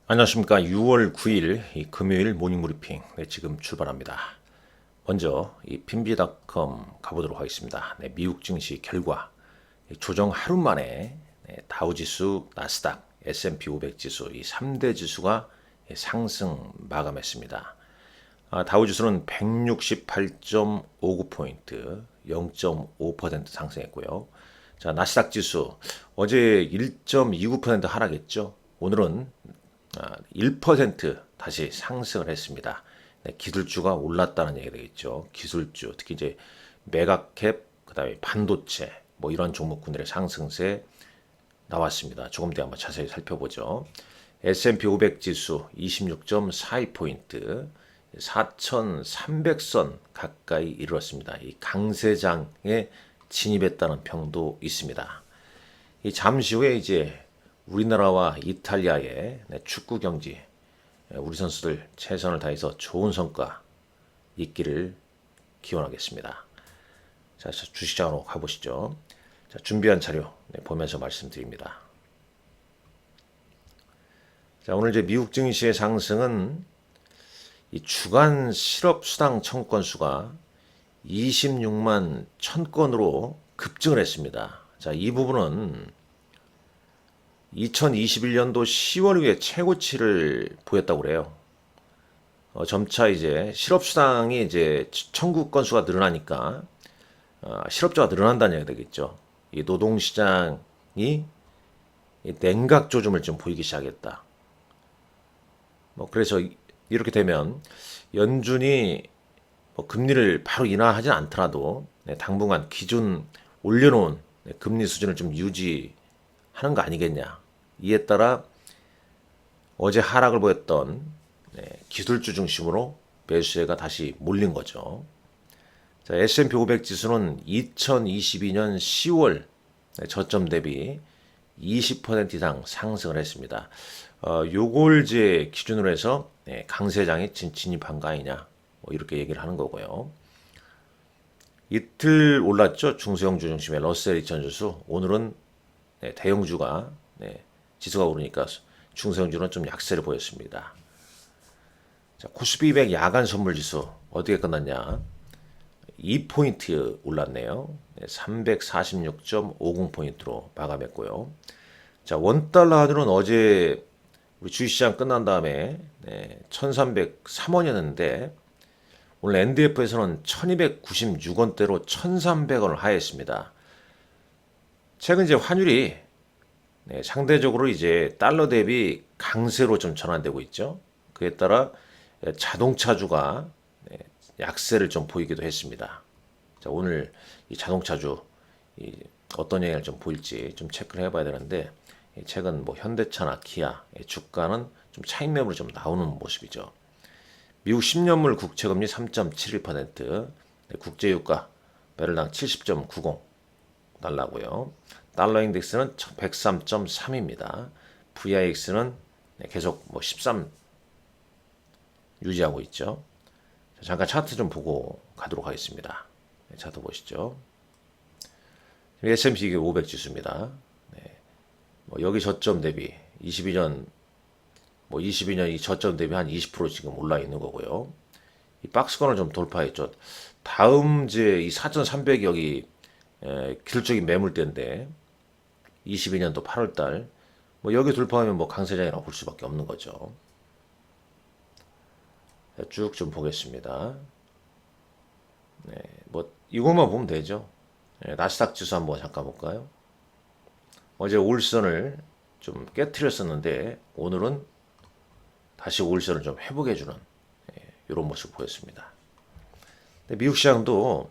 안녕하십니까. 6월 9일 금요일 모닝 브리핑 지금 출발합니다. 먼저 이 핀비닷컴 가보도록 하겠습니다. 미국 증시 결과 조정 하루 만에 다우지수, 나스닥, S&P 500 지수 이 3대 지수가 상승 마감했습니다. 다우지수는 168.59포인트, 0.5% 상승했고요. 자, 나스닥 지수 어제 1.29% 하락했죠. 오늘은 1% 다시 상승을 했습니다. 기술주가 올랐다는 얘기가 되겠죠. 기술주, 특히 이제 메가캡, 그다음에 반도체, 뭐 이런 종목군들의 상승세 나왔습니다. 조금 더 한번 자세히 살펴보죠. S&P 500 지수 26.42포인트, 4,300선 가까이 이르렀습니다. 이 강세장에 진입했다는 평도 있습니다. 이 잠시 후에 이제 우리나라와 이탈리아의 축구 경기, 우리 선수들 최선을 다해서 좋은 성과 있기를 기원하겠습니다. 자, 주식장으로 가보시죠. 자, 준비한 자료 보면서 말씀드립니다. 자, 오늘 이제 미국 증시의 상승은 이 주간 실업수당 청구건 수가 26만 1000건으로 급증을 했습니다. 자, 이 부분은 2021년도 10월 이후에 최고치를 보였다고 그래요. 점차 이제 실업수당이 이제 청구 건수가 늘어나니까 실업자가 늘어난다는 얘기가 되겠죠. 이 노동시장이 냉각 조짐을 좀 보이기 시작했다. 뭐 그래서 이렇게 되면 연준이 뭐 금리를 바로 인하하진 않더라도 당분간 기준 올려놓은 금리 수준을 좀 유지하는 거 아니겠냐. 이에 따라 어제 하락을 보였던 기술주 중심으로 매수세가 다시 몰린 거죠. 자, S&P 500 지수는 2022년 10월 저점 대비 20% 이상 상승을 했습니다. 요걸 이제 기준으로 해서 강세장에 진입한 거 아니냐, 뭐 이렇게 얘기를 하는 거고요. 이틀 올랐죠. 중소형주 중심의 러셀 2000 지수. 오늘은 대형주가 지수가 오르니까 중소형주는 좀 약세를 보였습니다. 자, 코스피 200 야간 선물 지수 어떻게 끝났냐? 2포인트 올랐네요. 346.50포인트로 마감했고요. 자, 원달러 하루는 어제 우리 주식시장 끝난 다음에 1303원이었는데 오늘 NDF에서는 1296원대로 1300원을 하회했습니다. 최근 이제 환율이 상대적으로 이제 달러 대비 강세로 좀 전환되고 있죠. 그에 따라 자동차주가 약세를 좀 보이기도 했습니다. 자, 오늘 이 자동차주 어떤 영향을 좀 보일지 좀 체크를 해봐야 되는데 최근 뭐 현대차나 기아 주가는 좀 차익 매물이 좀 나오는 모습이죠. 미국 10년물 국채금리 3.71%, 국제유가 배럴당 70.90 달러고요. 달러 인덱스는 103.3입니다. VIX는 계속 뭐 13 유지하고 있죠. 잠깐 차트 좀 보고 가도록 하겠습니다. 차트 보시죠. S&P 500 지수입니다. 뭐 여기 저점 대비 22년 뭐 22년 이 저점 대비 한 20% 지금 올라 있는 거고요. 이 박스권을 좀 돌파했죠. 다음 이제 이 4,300이 여기 기술적인 매물대인데 22년도 8월달 뭐 여기 돌파하면 뭐 강세장이라고 볼 수밖에 없는 거죠. 쭉 좀 보겠습니다. 뭐 이것만 보면 되죠. 나스닥 지수 한번 잠깐 볼까요? 어제 올선을 좀 깨트렸었는데 오늘은 다시 올선을 좀 회복해주는 이런 모습 보였습니다. 미국 시장도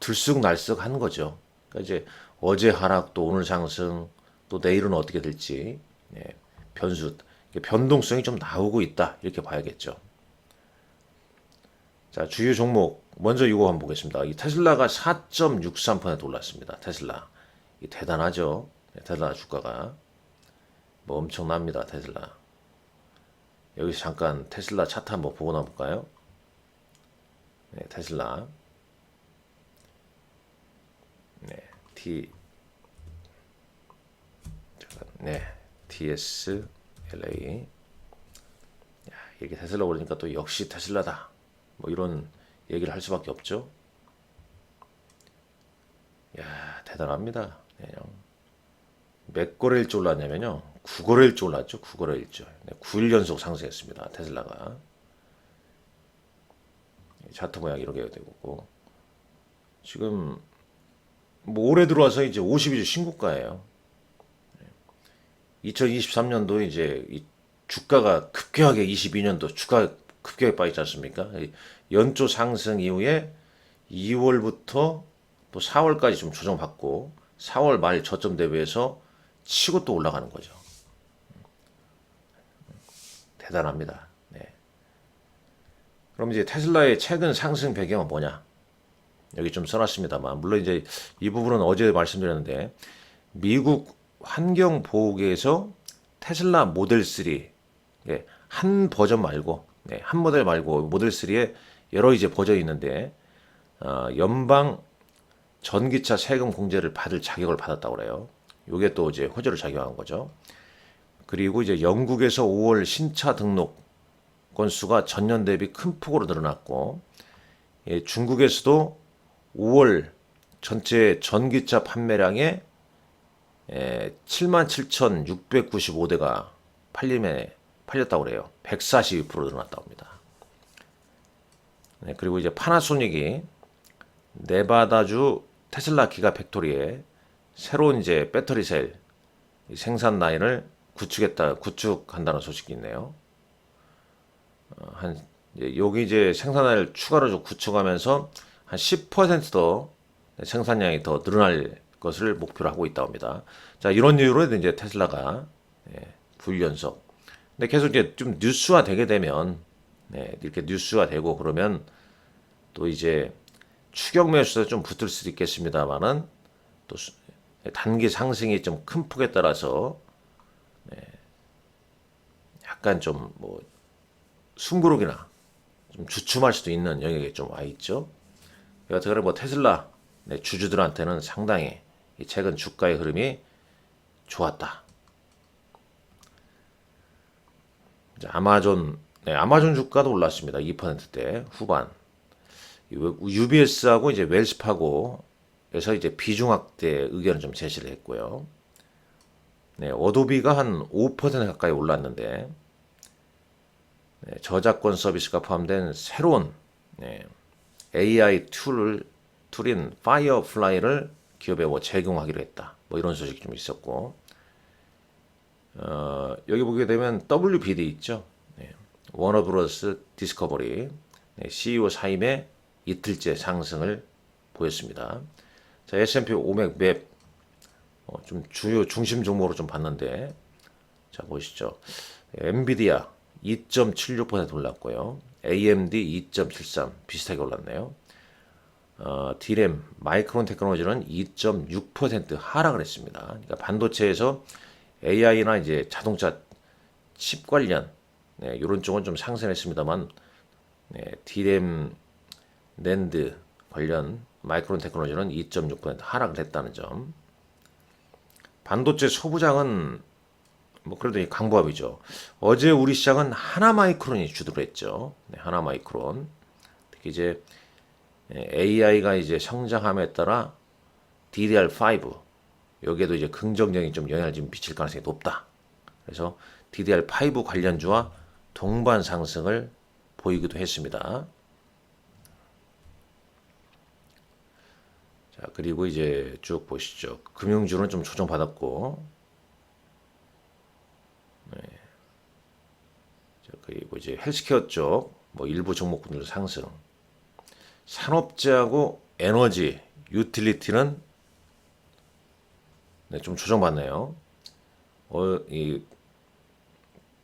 들쑥날쑥한 거죠. 그러니까 이제 어제 하락 또 오늘 상승 또 내일은 어떻게 될지 변수 변동성이 좀 나오고 있다 이렇게 봐야겠죠. 자, 주요 종목 먼저 이거 한번 보겠습니다. 이 테슬라가 4.63% 올랐습니다. 테슬라 이 대단하죠. 테슬라 주가가 뭐 엄청납니다. 테슬라. 여기서 잠깐 테슬라 차트 한번 보고 나볼까요? 테슬라 T TSLA 이렇게 테슬라 오르니까 또 역시 테슬라다. 뭐 이런 얘기를 할 수밖에 없죠. 야, 대단합니다. 그냥 몇 거래일주 올랐냐면요. 9거래일주 올랐죠. 9거래일주. 9일 연속 상승했습니다. 테슬라가. 차트 모양 이렇게 되고 지금 뭐 올해 들어와서 이제 52주 신고가예요. 2023년도 이제 이 주가가 급격하게 22년도 주가 급격하게 빠지지 않습니까? 연초 상승 이후에 2월부터 또 4월까지 좀 조정받고 4월 말 저점 대비해서 치고 또 올라가는 거죠. 대단합니다. 네. 그럼 이제 테슬라의 최근 상승 배경은 뭐냐? 여기 좀 써놨습니다만 물론 이제 이 부분은 어제 말씀드렸는데 미국 환경보호계에서 테슬라 모델 3 한 버전 말고 한 모델 말고 모델 3에 여러 이제 버전이 있는데 연방 전기차 세금 공제를 받을 자격을 받았다고 그래요. 이게 또 이제 호재를 작용한 거죠. 그리고 이제 영국에서 5월 신차 등록 건수가 전년 대비 큰 폭으로 늘어났고 중국에서도 5월 전체 전기차 판매량의 77,695대가 팔렸다고 그래요. 142% 늘어났다고 합니다. 네, 그리고 이제 파나소닉이 네바다주 테슬라 기가 팩토리에 새로운 이제 배터리 셀 생산 라인을 구축한다는 소식이 있네요. 여기 이제 생산 라인을 추가로 좀 구축하면서 한 10%더 생산량이 더 늘어날 것을 목표로 하고 있다고 합니다. 자, 이런 이유로 이제 테슬라가 9일 연속. 근데 계속 이제 좀 뉴스화 되게 되면 이렇게 뉴스화 되고 그러면 또 이제 추격 매수도 좀 붙을 수도 있겠습니다만은 또 단기 상승이 좀 큰 폭에 따라서 약간 좀 뭐 숨고르기나 좀 주춤할 수도 있는 영역에 좀 와 있죠. 여하튼 뭐 테슬라 주주들한테는 상당히 최근 주가의 흐름이 좋았다. 아마존 주가도 올랐습니다. 2%대 후반. UBS하고 이제 웰스파고에서 이제 비중 확대 의견을 좀 제시를 했고요. 어도비가 한 5% 가까이 올랐는데 저작권 서비스가 포함된 새로운 AI 툴인 파이어플라이를 기업에 뭐 제공하기로 했다. 뭐 이런 소식이 좀 있었고 여기 보게 되면 WBD 있죠. 워너브러스 디스커버리 CEO 사임에 이틀째 상승을 보였습니다. 자, S&P 500 맵 좀 주요 중심 종목으로 좀 봤는데 자 보시죠. 엔비디아 2.76% 올랐고요. AMD 2.73 비슷하게 올랐네요. D램 마이크론 테크놀로지는 2.6% 하락을 했습니다. 그러니까 반도체에서 AI나 이제 자동차 칩 관련 이런 쪽은 좀 상승했습니다만 D램 낸드 관련 마이크론 테크놀로지는 2.6% 하락을 했다는 점. 반도체 소부장은 뭐 그래도 강보합이죠. 어제 우리 시장은 하나마이크론이 주도를 했죠. 하나마이크론. 특히 이제 AI가 이제 성장함에 따라 DDR5 여기에도 이제 긍정적인 좀 영향을 좀 미칠 가능성이 높다. 그래서 DDR5 관련주와 동반 상승을 보이기도 했습니다. 자, 그리고 이제 쭉 보시죠. 금융주는 좀 조정받았고, 자, 그리고 이제 헬스케어 쪽, 뭐 일부 종목군들 상승. 산업재하고 에너지, 유틸리티는 좀 조정받네요. 이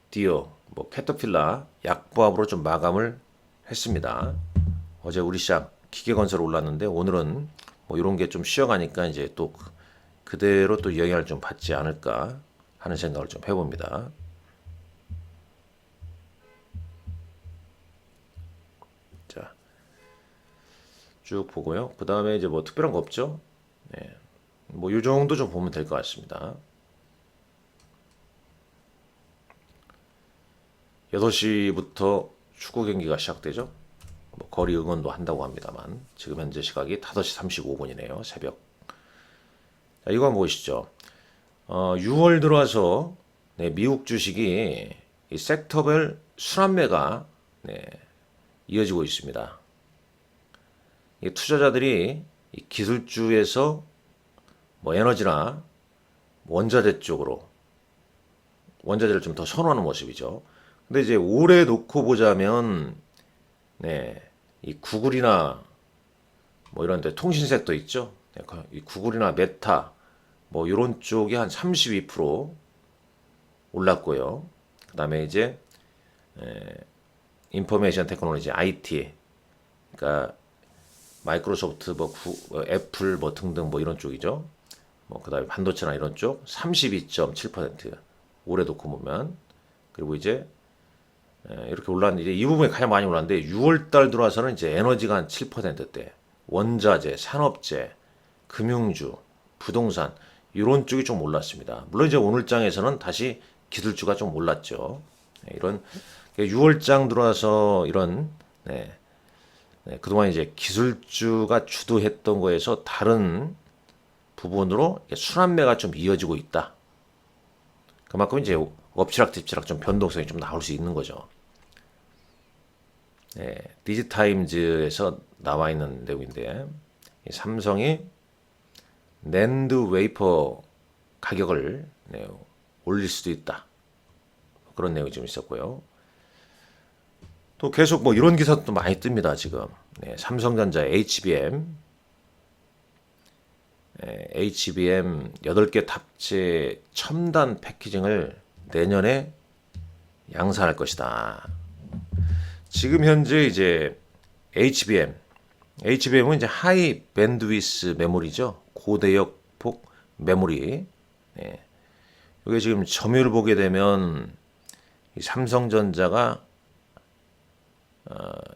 디어, 뭐 캐터필라 약보합으로 좀 마감을 했습니다. 어제 우리 시장 기계건설 올랐는데 오늘은 뭐 이런 게 좀 쉬어가니까 이제 또 그대로 또 영향을 좀 받지 않을까 하는 생각을 좀 해봅니다. 자, 쭉 보고요. 그 다음에 이제 뭐 특별한 거 없죠? 뭐 이 정도 좀 보면 될 것 같습니다. 6시부터 축구 경기가 시작되죠. 뭐 거리 응원도 한다고 합니다만 지금 현재 시각이 5시 35분이네요. 새벽. 자, 이거 한번 보시죠. 6월 들어와서 네, 미국 주식이 이 섹터별 순환매가 네, 이어지고 있습니다. 이 투자자들이 이 기술주에서 뭐 에너지나 원자재 쪽으로 원자재를 좀 더 선호하는 모습이죠. 근데 이제 올해 놓고 보자면 네, 이 구글이나 뭐 이런 데 통신 섹터 있죠. 네, 이 구글이나 메타 뭐 이런 쪽이 한 32% 올랐고요. 그다음에 이제 인포메이션 테크놀로지 IT 그러니까 마이크로소프트 애플 뭐 등등 뭐 이런 쪽이죠. 뭐 그다음에 반도체나 이런 쪽 32.7% 올해 놓고 보면 그리고 이제 이렇게 올랐는데 이 부분이 가장 많이 올랐는데 6월 달 들어와서는 이제 에너지가 한 7%대, 원자재, 산업재, 금융주, 부동산 이런 쪽이 좀 올랐습니다. 물론 이제 오늘 장에서는 다시 기술주가 좀 올랐죠. 이런 6월 장 들어와서 이런 그동안 이제 기술주가 주도했던 거에서 다른 부분으로 순환매가 좀 이어지고 있다. 그만큼 이제 엎치락뒤치락 좀 변동성이 좀 나올 수 있는 거죠. 디지타임즈에서 나와 있는 내용인데 삼성이 낸드 웨이퍼 가격을 올릴 수도 있다. 그런 내용이 좀 있었고요. 또 계속 뭐 이런 기사도 많이 뜹니다. 지금 삼성전자 HBM 8개 탑재 첨단 패키징을 내년에 양산할 것이다. 지금 현재 이제 HBM은 이제 하이 밴드위스 메모리죠. 고대역폭 메모리. 이게 지금 점유율을 보게 되면 이 삼성전자가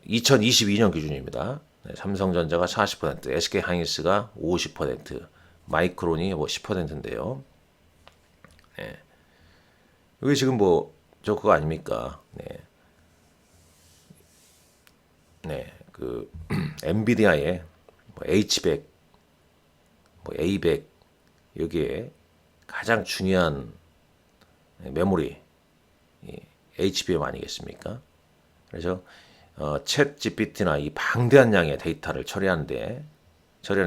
2022년 기준입니다. 삼성전자가 40%, SK하이닉스가 50%, 마이크론이 뭐 10%인데요. 이게 지금 뭐 저 그거 아닙니까? 그 엔비디아의 뭐 H100, 뭐 A100 여기에 가장 중요한 메모리 HBM 아니겠습니까? 그래서 챗 GPT나 이 방대한 양의 데이터를 처리하는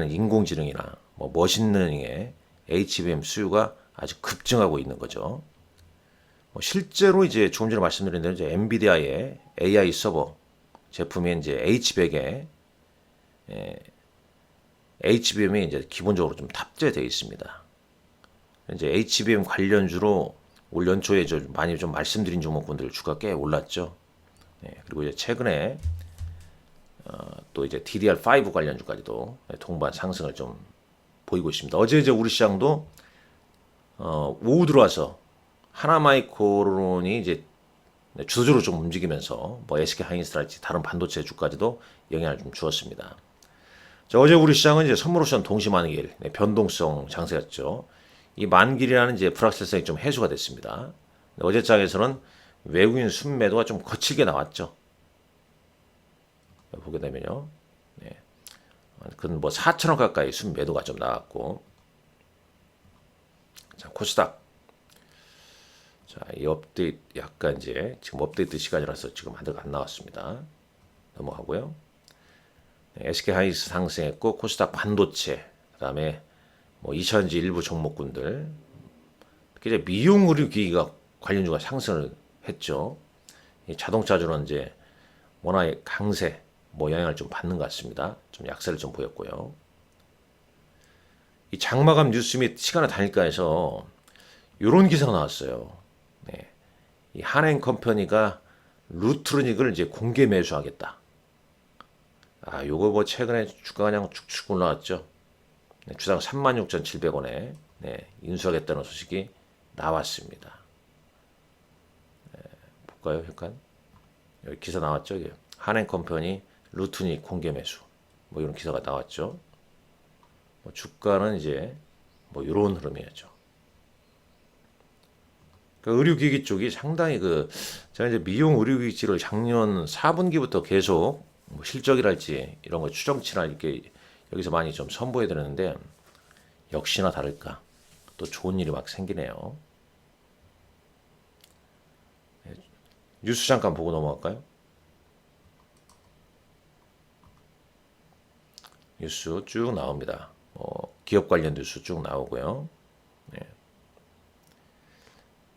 인공지능이나 뭐 머신러닝의 HBM 수요가 아주 급증하고 있는 거죠. 실제로 이제 조금 전에 말씀드린 대로 이제 엔비디아의 AI 서버 제품이 이제 H100에 HBM이 이제 기본적으로 좀 탑재되어 있습니다. 이제 HBM 관련주로 올 연초에 좀 많이 좀 말씀드린 종목군들 주가 꽤 올랐죠. 그리고 이제 최근에 또 이제 DDR5 관련주까지도 동반 상승을 좀 보이고 있습니다. 어제 이제 우리 시장도 오후 들어와서 하나마이크론이 이제 주도적으로 좀 움직이면서 뭐 SK하이닉스랄지 다른 반도체 주까지도 영향을 좀 주었습니다. 자, 어제 우리 시장은 이제 선물 옵션 동시 만기일 변동성 장세였죠. 이 만기일이라는 이제 불확실성이 좀 해소가 됐습니다. 어제 장에서는 외국인 순매도가 좀 거칠게 나왔죠. 보게 되면요. 그건 뭐 4천원 가까이 순매도가 좀 나왔고. 자, 코스닥. 자, 이 업데이트 약간 이제 지금 업데이트 시간이라서 지금 아직 안 나왔습니다. 넘어가고요. SK하이닉스 상승했고 코스닥 반도체 그다음에 뭐 이천지 일부 종목군들 특히 이제 미용 의료기기가 관련주가 상승을 했죠. 이 자동차주는 이제 워낙 강세 뭐 영향을 좀 받는 것 같습니다. 좀 약세를 좀 보였고요. 이 장마감 뉴스 및 시간의 단일가에서 이런 기사가 나왔어요. 이 한행컴퍼니가 루트로닉을 이제 공개 매수하겠다. 요거 뭐 최근에 주가가 그냥 축축 올라왔죠. 주당 36,700원에 인수하겠다는 소식이 나왔습니다. 볼까요, 잠깐? 여기 기사 나왔죠. 한행컴퍼니 루트로닉 공개 매수. 뭐 이런 기사가 나왔죠. 주가는 이제 뭐 이런 흐름이었죠. 의료기기 쪽이 상당히 제가 이제 미용 의료기기를 작년 4분기부터 계속 뭐 실적이랄지 이런 거 추정치나 이렇게 여기서 많이 좀 선보여 드렸는데 역시나 다를까 또 좋은 일이 막 생기네요. 뉴스 잠깐 보고 넘어갈까요? 뉴스 쭉 나옵니다. 기업 관련 뉴스 쭉 나오고요. 네.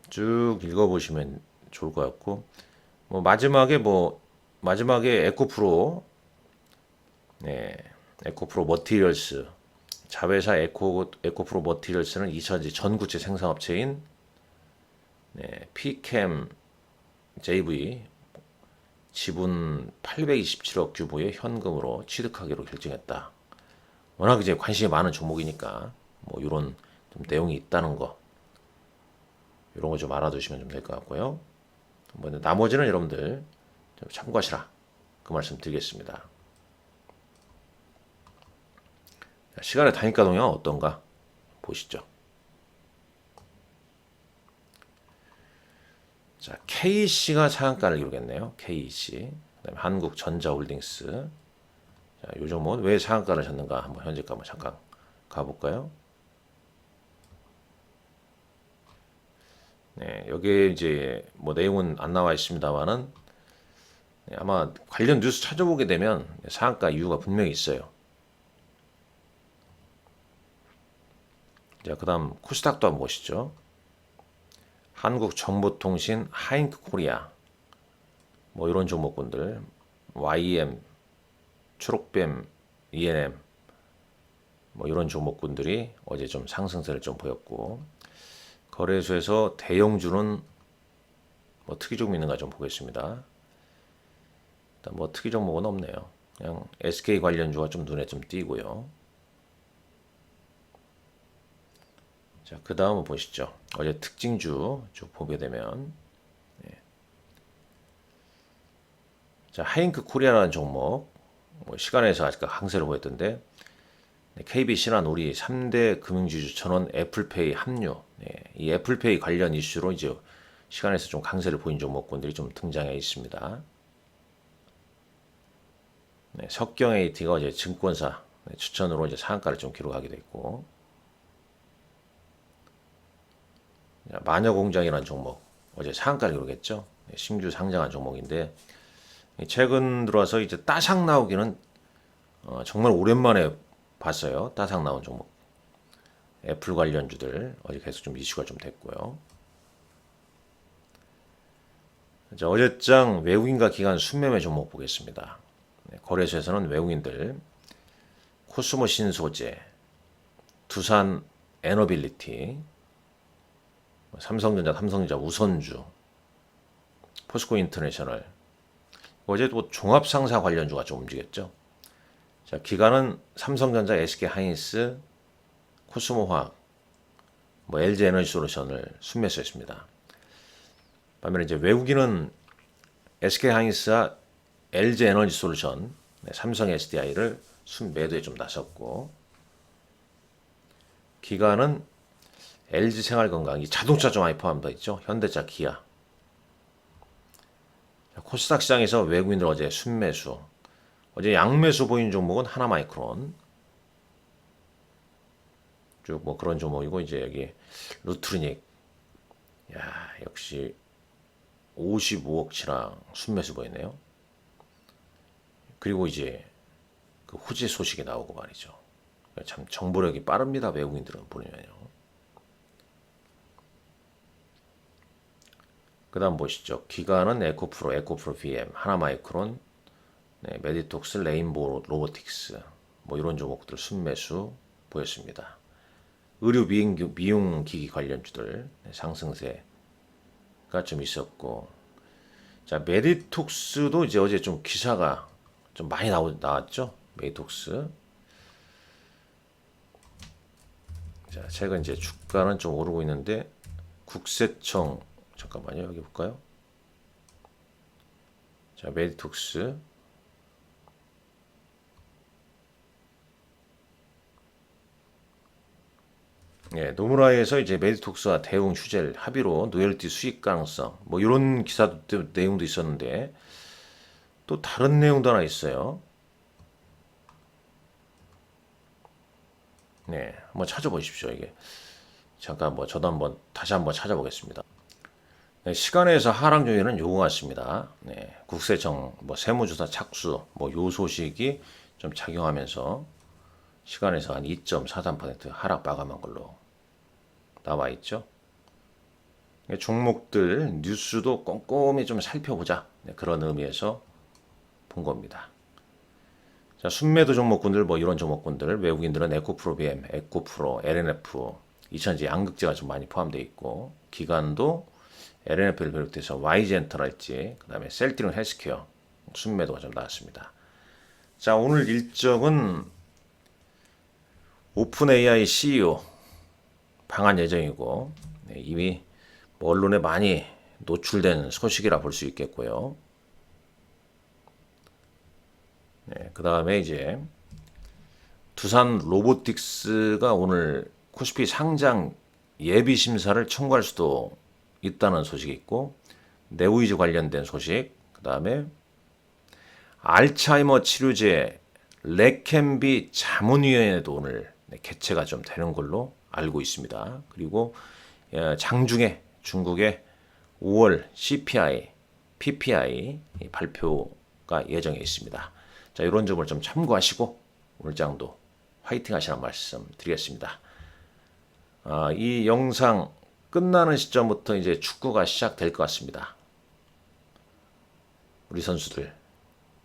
쭉 읽어보시면 좋을 것 같고 마지막에 에코프로 네, 에코프로 머티리얼스 자회사 에코프로 머티리얼스는 2차전지 전구체 생산업체인 피캠 JV 지분 827억 규모의 현금으로 취득하기로 결정했다. 워낙 이제 관심이 많은 종목이니까 뭐 이런 좀 내용이 있다는 거 이런 거 좀 알아두시면 좀 될 것 같고요. 뭐 나머지는 여러분들 좀 참고하시라 그 말씀 드리겠습니다. 시간의 단일가 동향은 어떤가 보시죠. 자, KC가 상한가를 기록했네요. KC. 그다음에 한국전자홀딩스. 자, 요 종목은 왜 상한가를 쳤는가 한번 현재가 한번 잠깐 가볼까요? 네, 여기에 이제 뭐 내용은 안 나와 있습니다만은 아마 관련 뉴스 찾아보게 되면 상한가 이유가 분명히 있어요. 자, 그다음 코스닥도 한번 보시죠. 한국정보통신, 하잉크코리아 뭐 이런 종목군들, YM, 초록뱀, ENM 뭐 이런 종목군들이 어제 좀 상승세를 좀 보였고 거래소에서 대형주는 뭐 특이 종목 있는가 좀 보겠습니다. 일단 뭐 특이 종목은 없네요. 그냥 SK 관련주가 좀 눈에 좀 띄고요. 자, 그 다음은 보시죠. 어제 특징주 쭉 보게 되면 자, 하잉크 코리아라는 종목 뭐 시간에서 아직 강세를 보였던데 KB 신한 우리 3대 금융지주 전원 애플페이 합류 이 애플페이 관련 이슈로 이제 시간에서 좀 강세를 보인 종목군들이 좀 등장해 있습니다. 석경 AT가 어제 증권사 추천으로 이제 상한가를 좀 기록하게 됐고 마녀공장이라는 종목 어제 상한가를 기록했죠. 신규 상장한 종목인데 최근 들어와서 이제 따삭 나오기는 정말 오랜만에 봤어요. 따삭 나온 종목. 애플 관련주들 어제 계속 좀 이슈가 좀 됐고요. 자, 어제장 외국인과 기관 순매매 종목 보겠습니다. 거래소에서는 외국인들 코스모 신소재, 두산 에너빌리티, 삼성전자 우선주, 포스코 인터내셔널 어제 또 종합상사 관련주가 좀 움직였죠. 자, 기관은 삼성전자, SK하이닉스, 코스모화학, 뭐 LG에너지솔루션을 순매수했습니다. 반면에 이제 외국인은 SK하이닉스와 LG에너지솔루션, 삼성 SDI를 순매도에 좀 나섰고 기관은 LG생활건강, 이 자동차 좀 많이 포함되어 있죠. 현대차, 기아. 코스닥 시장에서 외국인들 어제 순매수, 어제 양매수 보인 종목은 하나마이크론, 쭉 뭐 그런 종목이고 이제 여기 루트리닉, 야 역시 55억치랑 순매수 보이네요. 그리고 이제 그 후지 소식이 나오고 말이죠. 참 정보력이 빠릅니다. 외국인들은 보면요. 그 다음 보시죠. 기관은 에코프로 VM, 하나마이크론, 메디톡스, 레인보우 로보틱스 뭐 이런 종목들 순매수 보였습니다. 의료 미용 기기 관련주들 상승세가 좀 있었고 자 메디톡스도 이제 어제 좀 기사가 좀 많이 나왔죠. 메디톡스 자 최근 이제 주가는 좀 오르고 있는데 국세청 잠깐만요 여기 볼까요? 자 메디톡스 예, 노무라에서 이제 메디톡스와 대웅 휴젤 합의로 노열티 수익 가능성 뭐 이런 기사도 내용도 있었는데 또 다른 내용도 하나 있어요. 네, 한번 찾아보십시오. 이게 잠깐 뭐 저도 한번 다시 한번 찾아보겠습니다. 네, 시간에서 하락 요인은 요거 같습니다. 네, 국세청 뭐 세무조사 착수 뭐 요 소식이 좀 작용하면서 시간에서 한 2.43% 하락 마감한 걸로 나와 있죠. 종목들 뉴스도 꼼꼼히 좀 살펴보자. 네, 그런 의미에서 본 겁니다. 자, 순매도 종목군들 뭐 이런 종목군들 외국인들은 에코프로 BM, 에코프로, LNF, 이천지 양극재가 좀 많이 포함되어 있고 기관도 LNF를 비롯해서 Y젠터랄지 그다음에 셀트리온 헬스케어 순매도가 좀 나왔습니다. 자, 오늘 일정은 오픈 AI CEO 방한 예정이고 네, 이미 뭐 언론에 많이 노출된 소식이라 볼 수 있겠고요. 네, 그 다음에 이제 두산 로보틱스가 오늘 코스피 상장 예비 심사를 청구할 수도 있다는 소식이 있고 네오이즈 관련된 소식, 그 다음에 알츠하이머 치료제 레캠비 자문위원회도 오늘 개최가 좀 되는 걸로 알고 있습니다. 그리고 장중에 중국의 5월 CPI, PPI 발표가 예정에 있습니다. 자, 이런 점을 좀 참고하시고 오늘 장도 화이팅 하시라는 말씀 드리겠습니다. 이 영상 끝나는 시점부터 이제 축구가 시작될 것 같습니다. 우리 선수들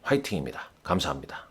화이팅입니다. 감사합니다.